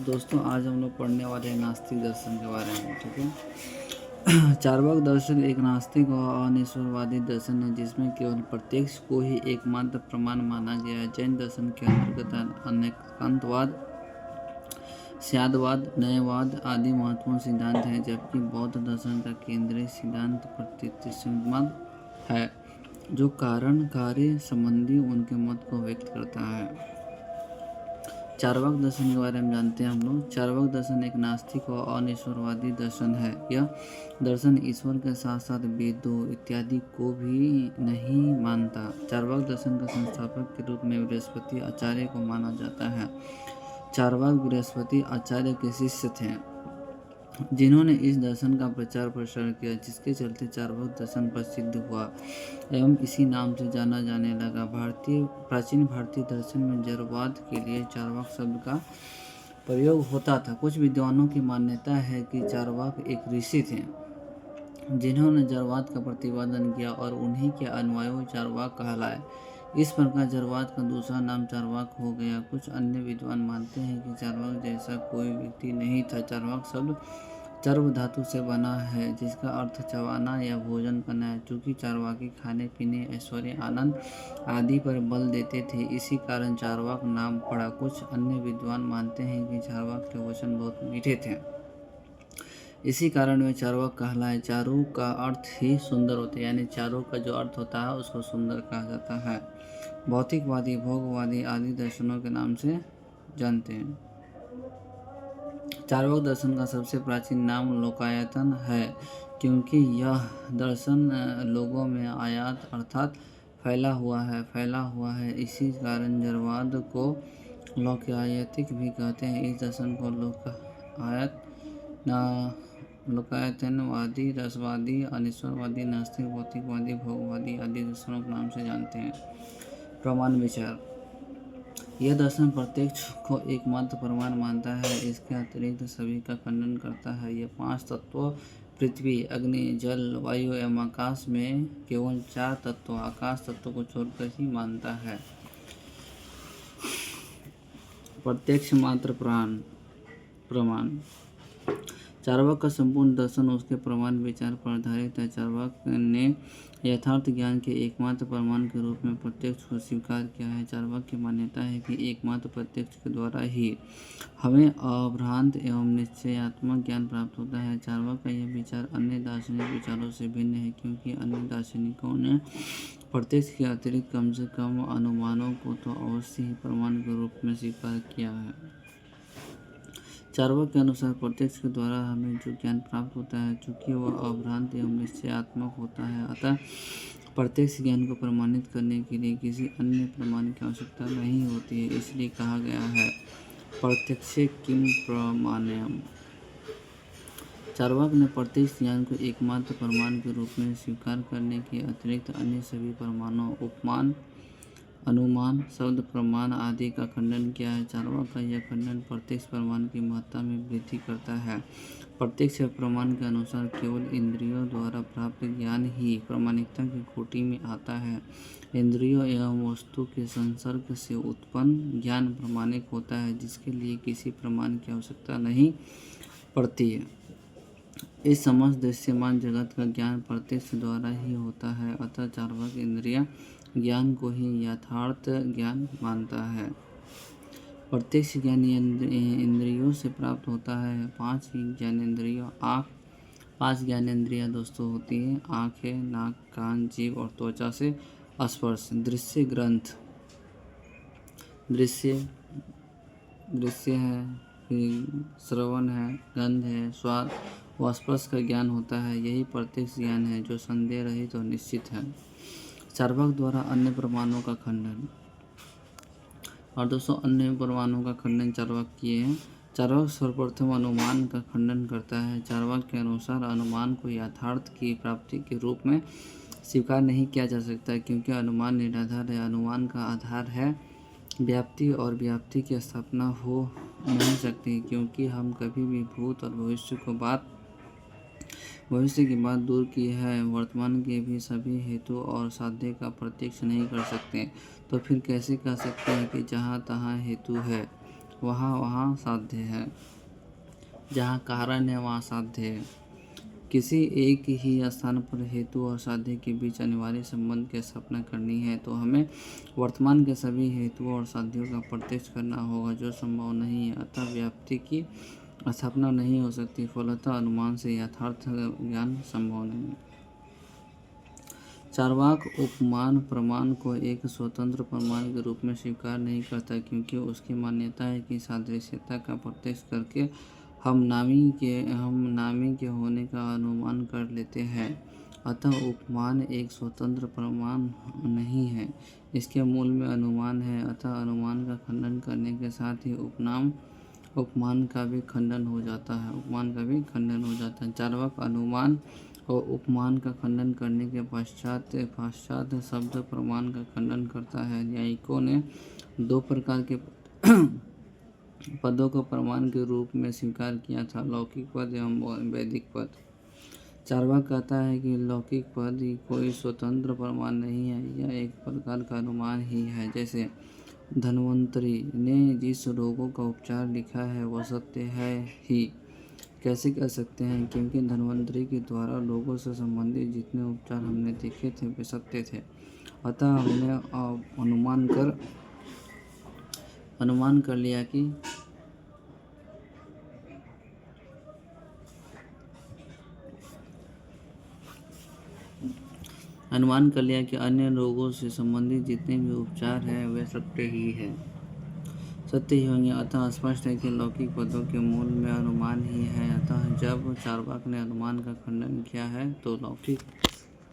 तो दोस्तों आज हम लोग पढ़ने वाले हैं नास्तिक दर्शन के बारे में। ठीक है। चार्वाक दर्शन एक नास्तिक और अनिश्वरवादी दर्शन है जिसमें केवल प्रत्यक्ष को ही एकमात्र प्रमाण माना गया है। जैन दर्शन के अंतर्गत अनेकांतवाद, स्यादवाद, न्यायवाद आदि महत्वपूर्ण सिद्धांत हैं, जबकि बौद्ध दर्शन का केंद्रीय सिद्धांत प्रतीतिवाद है, जो कारण कार्य संबंधी उनके मत को व्यक्त करता है। चार्वाक दर्शन के बारे में जानते हैं हम लोग। चार्वाक दर्शन एक नास्तिक और अनिश्वरवादी दर्शन है। यह दर्शन ईश्वर के साथ साथ वेदों इत्यादि को भी नहीं मानता। चार्वाक दर्शन का संस्थापक के रूप में बृहस्पति आचार्य को माना जाता है। चार्वाक बृहस्पति आचार्य के शिष्य थे जिन्होंने इस दर्शन का प्रचार प्रसार किया, जिसके चलते चार्वाक दर्शन प्रसिद्ध हुआ एवं इसी नाम से जाना जाने लगा। प्राचीन भारतीय दर्शन में जड़वाद के लिए चार्वाक शब्द का प्रयोग होता था। कुछ विद्वानों की मान्यता है कि चार्वाक एक ऋषि थे जिन्होंने जड़वाद का प्रतिपादन किया और उन्हीं के अनुयायी चार्वाक कहलाए। इस प्रकार जड़वाद का दूसरा नाम चार्वाक हो गया। कुछ अन्य विद्वान मानते हैं कि चार्वाक जैसा कोई व्यक्ति नहीं था। चार्वाक शब्द चर्व धातु से बना है, जिसका अर्थ चबाना या भोजन करना है। चूंकि चार्वाकी खाने पीने, ऐश्वर्य, आनंद आदि पर बल देते थे, इसी कारण चार्वाक नाम पड़ा। कुछ अन्य विद्वान मानते हैं कि चार्वाक के वचन बहुत मीठे थे, इसी कारण वे चार्वाक कहलाए। चारु का अर्थ ही सुंदर होता है, यानी चारु का जो अर्थ होता है उसको सुंदर कहा जाता है। भौतिकवादी, भोगवादी आदि दर्शनों के नाम से जानते हैं। चार्वाक दर्शन का सबसे प्राचीन नाम लोकायतन है, क्योंकि यह दर्शन लोगों में आयात अर्थात फैला हुआ है। इसी कारण जड़वाद को लोकायतिक भी कहते हैं। इस दर्शन को लोकायतनवादी, रसवादी, अनिश्वरवादी, नास्तिक, भौतिकवादी, भोगवादी आदि दर्शनों के नाम से जानते हैं। प्रमाण विचार। यह दर्शन प्रत्यक्ष को एकमात्र प्रमाण मानता है, इसके अतिरिक्त सभी का खंडन करता है। यह 5 तत्वों पृथ्वी, अग्नि, जल, वायु एवं आकाश में केवल 4 तत्वों आकाश तत्व को छोड़कर ही मानता है। प्रत्यक्ष मात्र प्रमाण। चार्वाक का संपूर्ण दर्शन उसके प्रमाण विचार पर आधारित है। चार्वाक ने यथार्थ ज्ञान के एकमात्र प्रमाण के रूप में प्रत्यक्ष को स्वीकार किया है। चार्वाक की मान्यता है कि एकमात्र प्रत्यक्ष के द्वारा ही हमें अभ्रांत एवं निश्चयात्मक ज्ञान प्राप्त होता है। चार्वाक का यह विचार अन्य दार्शनिक विचारों से भिन्न है, क्योंकि अन्य दार्शनिकों ने प्रत्यक्ष के अतिरिक्त कम से कम अनुमानों को तो अवश्य ही प्रमाण के रूप में स्वीकार किया है। चार्वाक के अनुसार प्रत्यक्ष के द्वारा हमें जो ज्ञान प्राप्त होता है, चूँकि वह अभ्रांत एवं निश्चयात्मक होता है, अतः प्रत्यक्ष ज्ञान को प्रमाणित करने के लिए किसी अन्य प्रमाण की आवश्यकता नहीं होती है। इसलिए कहा गया है, प्रत्यक्षे किम प्रमाण्यम। चार्वाक ने प्रत्यक्ष ज्ञान को एकमात्र प्रमाण के रूप में स्वीकार करने के अतिरिक्त अन्य सभी प्रमाणों, उपमान, अनुमान, शब्द प्रमाण आदि का खंडन किया है। चार्वाक का यह खंडन प्रत्यक्ष प्रमाण की महत्ता में वृद्धि करता है। प्रत्यक्ष प्रमाण के अनुसार केवल इंद्रियों द्वारा प्राप्त ज्ञान ही प्रामाणिकता की कोटि में आता है। इंद्रियों एवं वस्तु के संसर्ग से उत्पन्न ज्ञान प्रामाणिक होता है, जिसके लिए किसी प्रमाण की आवश्यकता नहीं पड़ती है। इस समस्त दृश्यमान जगत का ज्ञान प्रत्यक्ष द्वारा ही होता है, अतः चार्वाक इंद्रिय ज्ञान को ही यथार्थ ज्ञान मानता है। प्रत्यक्ष ज्ञान इंद्रियों से प्राप्त होता है। 5 ज्ञानेंद्रियाँ दोस्तों होती हैं। आँखें, नाक, कान, जीभ और त्वचा से स्पर्श, दृश्य ग्रंथ, दृश्य है, श्रवण है, गंध है, स्वाद व स्पर्श का ज्ञान होता है। यही प्रत्यक्ष ज्ञान है, जो संदेह रहित और निश्चित है। चार्वाक द्वारा अन्य प्रमाणों का खंडन। और दोस्तों अन्य प्रमाणों का खंडन चार्वाक किए हैं। चार्वाक सर्वप्रथम अनुमान का खंडन करता है। चार्वाक के अनुसार अनुमान को यथार्थ की प्राप्ति के रूप में स्वीकार नहीं किया जा सकता, क्योंकि अनुमान निराधार है। अनुमान का आधार है व्याप्ति, और व्याप्ति की स्थापना हो नहीं सकती, क्योंकि हम कभी भी भूत और भविष्य की बात दूर की है, वर्तमान के भी सभी हेतु और साध्य का प्रत्यक्ष नहीं कर सकते। तो फिर कैसे कह सकते हैं कि जहाँ तहाँ हेतु है। वहाँ साध्य है, जहाँ कारण है वहाँ साध्य है। किसी एक ही स्थान पर हेतु और साध्य के बीच अनिवार्य संबंध की स्थापना करनी है तो हमें वर्तमान के सभी हेतुओं और साध्यों का प्रत्यक्ष करना होगा, जो संभव नहीं है। अतः व्याप्ति की स्थापना नहीं हो सकती, फलतः अनुमान से यथार्थ ज्ञान संभव नहीं। चार्वाक उपमान प्रमाण को एक स्वतंत्र प्रमाण के रूप में स्वीकार नहीं करता, क्योंकि उसकी मान्यता है कि सादृश्यता का प्रत्यक्ष करके हम नामी के होने का अनुमान कर लेते हैं। अतः उपमान एक स्वतंत्र प्रमाण नहीं है, इसके मूल में अनुमान है। अतः अनुमान का खंडन करने के साथ ही उपमान का भी खंडन हो जाता है। चार्वाक अनुमान और उपमान का खंडन करने के पश्चात शब्द प्रमाण का खंडन करता है। न्यायिकों ने दो प्रकार के पदों को प्रमाण के रूप में स्वीकार किया था, लौकिक पद एवं वैदिक पद। चार्वाक कहता है कि लौकिक पद कोई स्वतंत्र प्रमाण नहीं है, यह एक प्रकार का अनुमान ही है। जैसे धन्वंतरि ने जिस रोगों का उपचार लिखा है वह सत्य है ही। कैसे कह सकते हैं? क्योंकि धन्वंतरि के द्वारा रोगों से संबंधित जितने उपचार हमने देखे थे वे सत्य थे। अतः हमने अनुमान कर लिया कि अन्य रोगों से संबंधित जितने भी उपचार हैं वे सत्य ही होंगे। अतः स्पष्ट है कि लौकिक पदों के मूल में अनुमान ही है। अतः जब चार्वाक ने अनुमान का खंडन किया है तो लौकिक